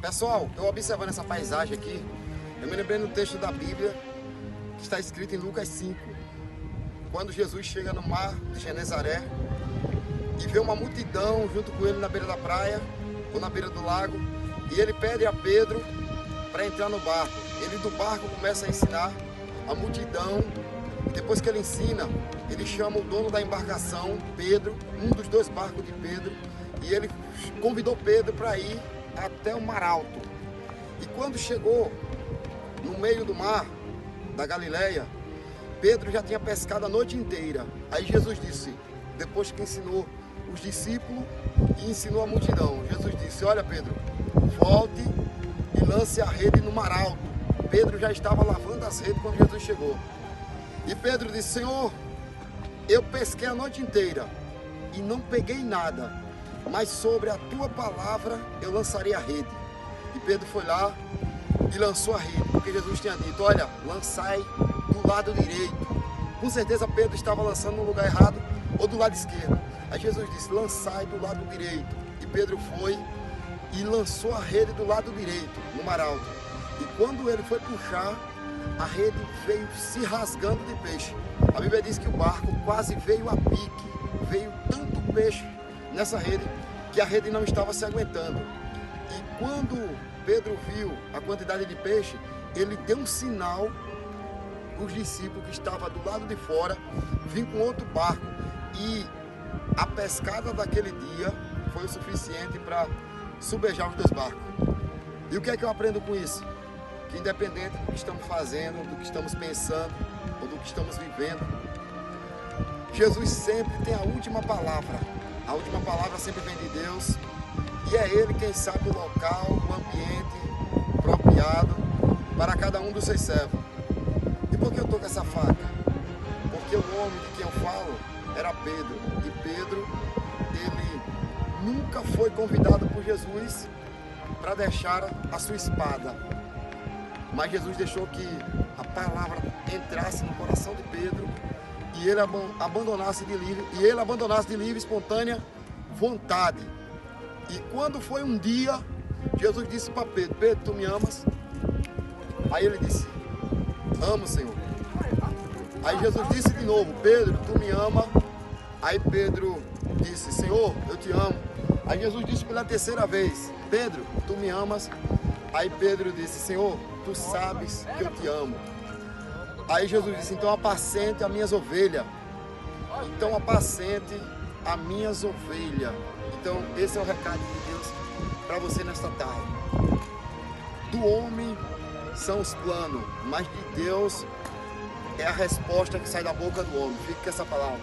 Pessoal, eu observando essa paisagem aqui, eu me lembrei no texto da Bíblia que está escrito em Lucas 5, quando Jesus chega no mar de Genezaré e vê uma multidão junto com ele na beira da praia ou na beira do lago, e ele pede a Pedro para entrar no barco. Ele do barco começa a ensinar a multidão, e depois que ele ensina, ele chama o dono da embarcação, Pedro, um dos dois barcos de Pedro, e ele convidou Pedro para ir até o mar alto. E quando chegou no meio do mar da Galileia, Pedro já tinha pescado a noite inteira. Aí Jesus disse, depois que ensinou os discípulos e ensinou a multidão, Jesus disse: olha, Pedro, volte e lance a rede no mar alto. Pedro já estava lavando as redes quando Jesus chegou. E Pedro disse: Senhor, eu pesquei a noite inteira e não peguei nada, mas sobre a tua palavra eu lançarei a rede. E Pedro foi lá e lançou a rede, porque Jesus tinha dito: olha, lançai do lado direito. Com certeza Pedro estava lançando no lugar errado ou do lado esquerdo. Aí Jesus disse: lançai do lado direito. E Pedro foi e lançou a rede do lado direito, no mar alto. E quando ele foi puxar, a rede veio se rasgando de peixe. A Bíblia diz que o barco quase veio a pique, veio tanto peixe nessa rede que a rede não estava se aguentando. E quando Pedro viu a quantidade de peixe, ele deu um sinal para os discípulos que estavam do lado de fora vir com outro barco, e a pescada daquele dia foi o suficiente para submergir os dois barcos. E o que é que eu aprendo com isso? Que independente do que estamos fazendo, do que estamos pensando ou do que estamos vivendo, Jesus sempre tem a última palavra. A última palavra sempre vem de Deus, e é Ele quem sabe o local, o ambiente apropriado para cada um dos seus servos. E por que eu estou com essa faca? Porque o homem de quem eu falo era Pedro. E Pedro, ele nunca foi convidado por Jesus para deixar a sua espada. Mas Jesus deixou que a palavra entrasse no coração de Pedro e ele abandonasse de livre, espontânea vontade. E quando foi um dia, Jesus disse para Pedro: Pedro, tu me amas? Aí ele disse: amo, Senhor. Aí Jesus disse de novo: Pedro, tu me ama? Aí Pedro disse: Senhor, eu te amo. Aí Jesus disse pela terceira vez: Pedro, tu me amas? Aí Pedro disse: Senhor, tu sabes que eu te amo. Aí Jesus disse: então apacente as minhas ovelhas. Então apacente as minhas ovelhas. Então esse é o recado de Deus para você nesta tarde. Do homem são os planos, mas de Deus é a resposta que sai da boca do homem. Fique com essa palavra.